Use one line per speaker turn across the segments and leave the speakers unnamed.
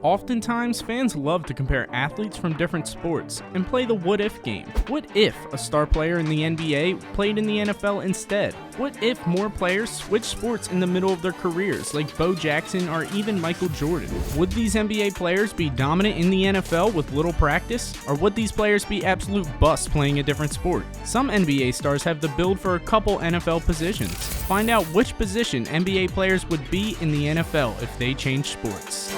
Oftentimes, fans love to compare athletes from different sports and play the what-if game. What if a star player in the NBA played in the NFL instead? What if more players switched sports in the middle of their careers, like Bo Jackson or even Michael Jordan? Would these NBA players be dominant in the NFL with little practice? Or would these players be absolute busts playing a different sport? Some NBA stars have the build for a couple NFL positions. Find out which position NBA players would be in the NFL if they changed sports.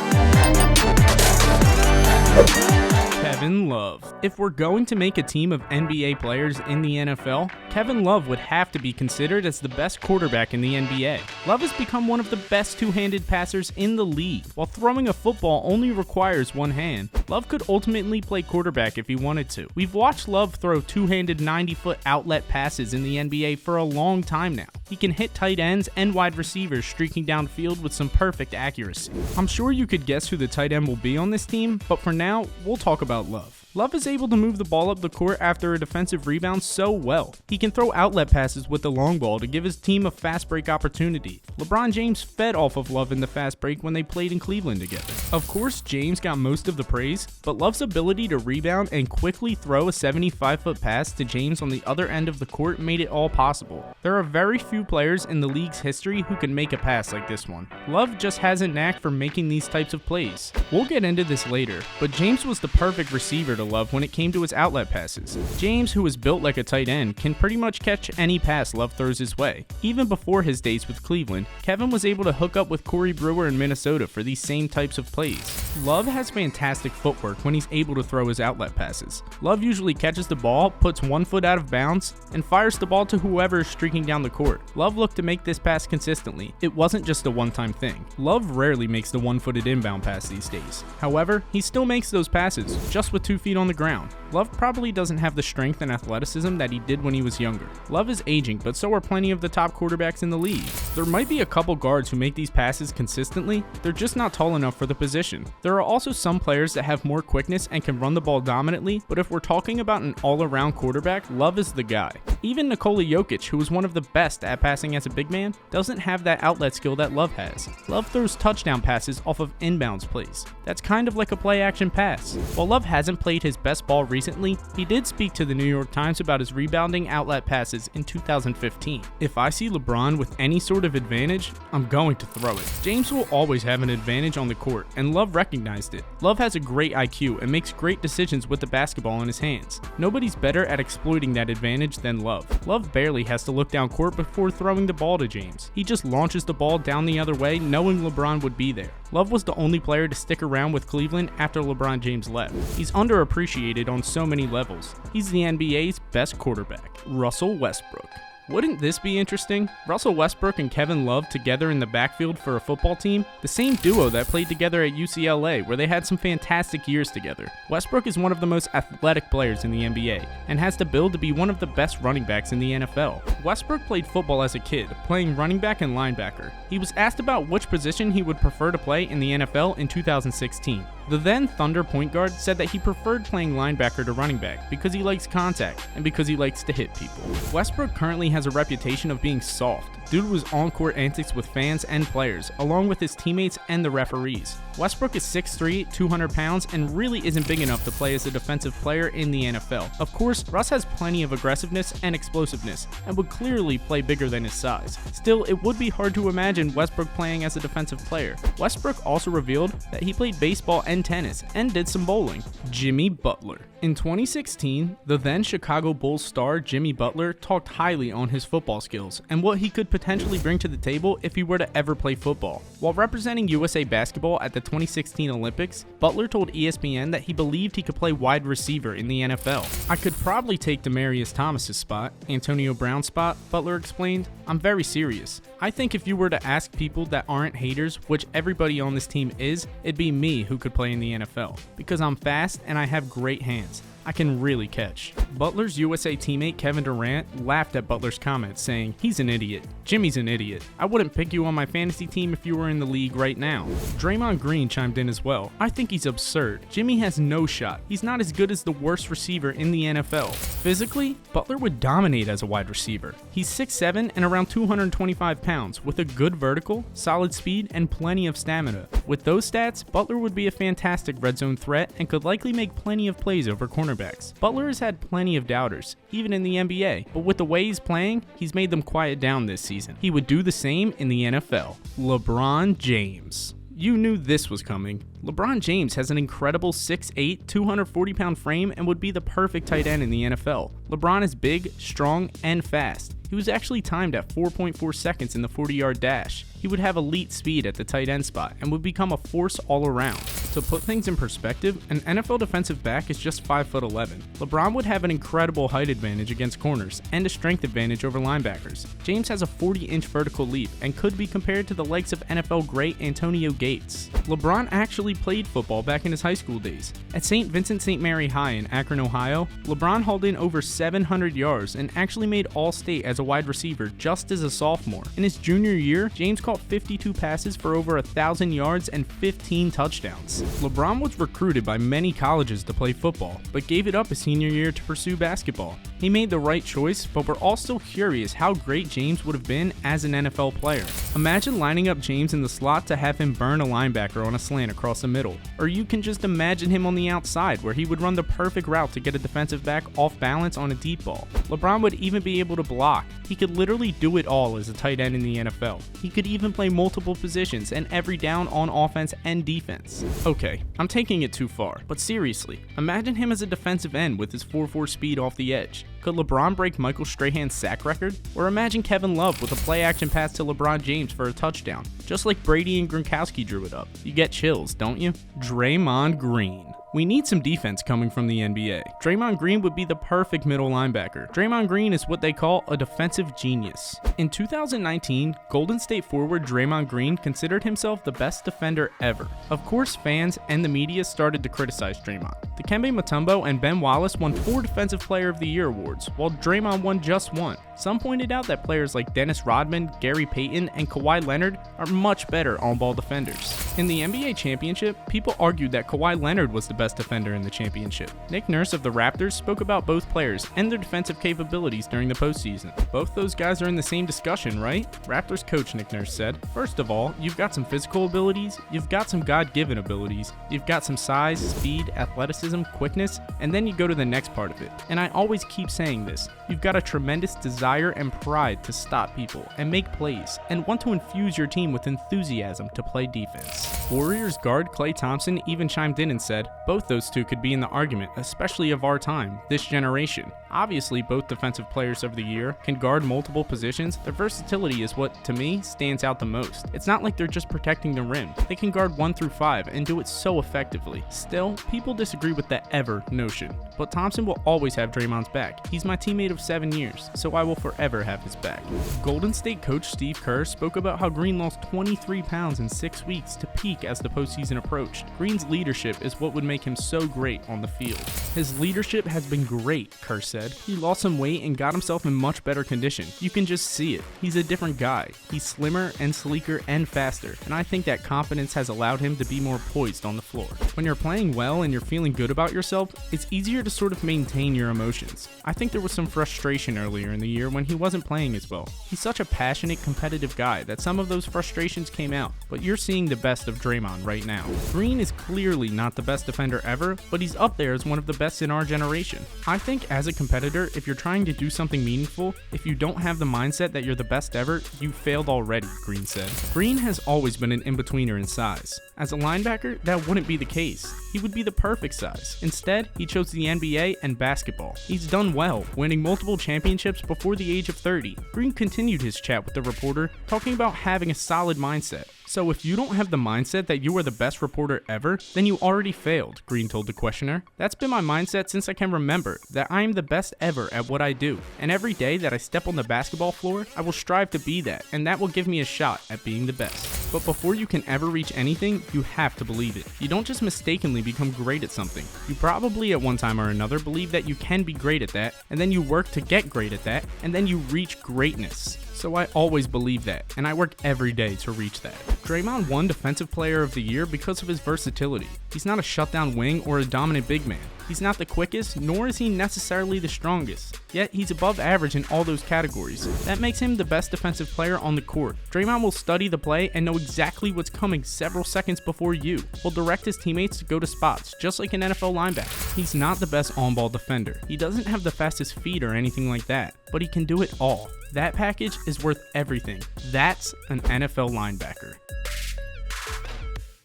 Kevin Love. If we're going to make a team of NBA players in the NFL, Kevin Love would have to be considered as the best quarterback in the NBA. Love has become one of the best two-handed passers in the league. While throwing a football only requires one hand, Love could ultimately play quarterback if he wanted to. We've watched Love throw two-handed 90-foot outlet passes in the NBA for a long time now. He can hit tight ends and wide receivers streaking downfield with some perfect accuracy. I'm sure you could guess who the tight end will be on this team, but for now, we'll talk about Love. Love is able to move the ball up the court after a defensive rebound so well. He can throw outlet passes with the long ball to give his team a fast break opportunity. LeBron James fed off of Love in the fast break when they played in Cleveland together. Of course, James got most of the praise, but Love's ability to rebound and quickly throw a 75-foot pass to James on the other end of the court made it all possible. There are very few players in the league's history who can make a pass like this one. Love just has a knack for making these types of plays. We'll get into this later, but James was the perfect receiver to Love when it came to his outlet passes. James, who is built like a tight end, can pretty much catch any pass Love throws his way. Even before his days with Cleveland, Kevin was able to hook up with Corey Brewer in Minnesota for these same types of plays. Love has fantastic footwork when he's able to throw his outlet passes. Love usually catches the ball, puts one foot out of bounds, and fires the ball to whoever is streaking down the court. Love looked to make this pass consistently. It wasn't just a one-time thing. Love rarely makes the one-footed inbound pass these days. However, he still makes those passes, just with 2 feet on the ground. Love probably doesn't have the strength and athleticism that he did when he was younger. Love is aging, but so are plenty of the top quarterbacks in the league. There might be a couple guards who make these passes consistently, they're just not tall enough for the position. There are also some players that have more quickness and can run the ball dominantly, but if we're talking about an all-around quarterback, Love is the guy. Even Nikola Jokic, who is one of the best at passing as a big man, doesn't have that outlet skill that Love has. Love throws touchdown passes off of inbounds plays. That's kind of like a play-action pass. While Love hasn't played his best ball recently, he did speak to the New York Times about his rebounding outlet passes in 2015. If I see LeBron with any sort of advantage, I'm going to throw it. James will always have an advantage on the court, and Love recognized it. Love has a great IQ and makes great decisions with the basketball in his hands. Nobody's better at exploiting that advantage than Love. Love barely has to look down court before throwing the ball to James. He just launches the ball down the other way, knowing LeBron would be there. Love was the only player to stick around with Cleveland after LeBron James left. He's underappreciated on so many levels. He's the NBA's best quarterback. Russell Westbrook. Wouldn't this be interesting? Russell Westbrook and Kevin Love together in the backfield for a football team? The same duo that played together at UCLA, where they had some fantastic years together. Westbrook is one of the most athletic players in the NBA, and has the build to be one of the best running backs in the NFL. Westbrook played football as a kid, playing running back and linebacker. He was asked about which position he would prefer to play in the NFL in 2016. The then Thunder point guard said that he preferred playing linebacker to running back because he likes contact and because he likes to hit people. Westbrook currently has a reputation of being soft due to his on-court antics with fans and players, along with his teammates and the referees. Westbrook is 6'3", 200 pounds, and really isn't big enough to play as a defensive player in the NFL. Of course, Russ has plenty of aggressiveness and explosiveness, and would clearly play bigger than his size. Still, it would be hard to imagine Westbrook playing as a defensive player. Westbrook also revealed that he played baseball and tennis, and did some bowling. Jimmy Butler. In 2016, the then Chicago Bulls star Jimmy Butler talked highly on his football skills and what he could potentially bring to the table if he were to ever play football. While representing USA basketball at the 2016 Olympics, Butler told ESPN that he believed he could play wide receiver in the NFL. "I could probably take Demaryius Thomas's spot, Antonio Brown's spot," Butler explained. "I'm very serious. I think if you were to ask people that aren't haters, which everybody on this team is, it'd be me who could play in the NFL. Because I'm fast and I have great hands. I can really catch." Butler's USA teammate Kevin Durant laughed at Butler's comments, saying, "He's an idiot. Jimmy's an idiot. I wouldn't pick you on my fantasy team if you were in the league right now." Draymond Green chimed in as well. "I think he's absurd. Jimmy has no shot. He's not as good as the worst receiver in the NFL. Physically, Butler would dominate as a wide receiver. He's 6'7" and around around 225 pounds, with a good vertical, solid speed, and plenty of stamina. With those stats, Butler would be a fantastic red zone threat and could likely make plenty of plays over cornerbacks. Butler has had plenty of doubters, even in the NBA, but with the way he's playing, he's made them quiet down this season. He would do the same in the NFL. LeBron James. You knew this was coming. LeBron James has an incredible 6'8", 240-pound frame and would be the perfect tight end in the NFL. LeBron is big, strong, and fast. He was actually timed at 4.4 seconds in the 40-yard dash. He would have elite speed at the tight end spot and would become a force all around. To put things in perspective, an NFL defensive back is just 5'11". LeBron would have an incredible height advantage against corners and a strength advantage over linebackers. James has a 40-inch vertical leap and could be compared to the likes of NFL great Antonio Gates. LeBron actually played football back in his high school days. At St. Vincent St. Mary High in Akron, Ohio, LeBron hauled in over 700 yards and actually made All-State as a wide receiver just as a sophomore. In his junior year, James caught 52 passes for over 1,000 yards and 15 touchdowns. LeBron was recruited by many colleges to play football, but gave it up his senior year to pursue basketball. He made the right choice, but we're all still curious how great James would have been as an NFL player. Imagine lining up James in the slot to have him burn a linebacker on a slant across the middle, or you can just imagine him on the outside where he would run the perfect route to get a defensive back off balance on a deep ball. LeBron would even be able to block. He could literally do it all as a tight end in the NFL. He could even play multiple positions and every down on offense and defense. Okay, I'm taking it too far, but seriously, imagine him as a defensive end with his 4.4 speed off the edge. Could LeBron break Michael Strahan's sack record? Or imagine Kevin Love with a play-action pass to LeBron James for a touchdown, just like Brady and Gronkowski drew it up. You get chills, don't you? Draymond Green. We need some defense coming from the NBA. Draymond Green would be the perfect middle linebacker. Draymond Green is what they call a defensive genius. In 2019, Golden State forward Draymond Green considered himself the best defender ever. Of course, fans and the media started to criticize Draymond. Dikembe Mutombo and Ben Wallace won 4 Defensive Player of the Year awards, while Draymond won just 1. Some pointed out that players like Dennis Rodman, Gary Payton, and Kawhi Leonard are much better on-ball defenders. In the NBA championship, people argued that Kawhi Leonard was the best defender in the championship. Nick Nurse of the Raptors spoke about both players and their defensive capabilities during the postseason. Both those guys are in the same discussion, right? Raptors coach Nick Nurse said, "First of all, you've got some physical abilities, you've got some God-given abilities, you've got some size, speed, athleticism, quickness, and then you go to the next part of it. And I always keep saying this, you've got a tremendous desire and pride to stop people and make plays, and want to infuse your team with enthusiasm to play defense." Warriors guard Klay Thompson even chimed in and said, "Both those two could be in the argument, especially of our time, this generation. Obviously, both defensive players of the year can guard multiple positions. Their versatility is what, to me, stands out the most. It's not like they're just protecting the rim. They can guard 1 through 5 and do it so effectively. Still, people disagree with the ever notion, but Thompson will always have Draymond's back. He's my teammate of 7 years, so I will forever have his back." Golden State coach Steve Kerr spoke about how Green lost 23 pounds in 6 weeks to peak as the postseason approached. Green's leadership is what would make him so great on the field. "His leadership has been great," Kerr said. "He lost some weight and got himself in much better condition. You can just see it. He's a different guy. He's slimmer and sleeker and faster, and I think that confidence has allowed him to be more poised on the floor." When you're playing well and you're feeling good about yourself, it's easier to sort of maintain your emotions. I think there was some frustration earlier in the year when he wasn't playing as well. He's such a passionate, competitive guy that some of those frustrations came out, but you're seeing the best of Draymond right now. Green is clearly not the best defender ever, but he's up there as one of the best in our generation. I think as a competitor, if you're trying to do something meaningful, if you don't have the mindset that you're the best ever, you failed already, Green said. Green has always been an in-betweener in size. As a linebacker, that wouldn't be the case. He would be the perfect size. Instead, he chose the NBA and basketball. He's done well, winning multiple championships before the age of 30. Green continued his chat with the reporter, talking about having a solid mindset. "So if you don't have the mindset that you are the best reporter ever, then you already failed," Green told the questioner. "That's been my mindset since I can remember, that I am the best ever at what I do. And every day that I step on the basketball floor, I will strive to be that, and that will give me a shot at being the best." But before you can ever reach anything, you have to believe it. You don't just mistakenly become great at something. You probably at one time or another believe that you can be great at that, and then you work to get great at that, and then you reach greatness. So I always believe that, and I work every day to reach that. Draymond won Defensive Player of the Year because of his versatility. He's not a shutdown wing or a dominant big man. He's not the quickest, nor is he necessarily the strongest. Yet he's above average in all those categories. That makes him the best defensive player on the court. Draymond will study the play and know exactly what's coming several seconds before you. Will direct his teammates to go to spots, just like an NFL linebacker. He's not the best on-ball defender. He doesn't have the fastest feet or anything like that, but he can do it all. That package is worth everything. That's an NFL linebacker.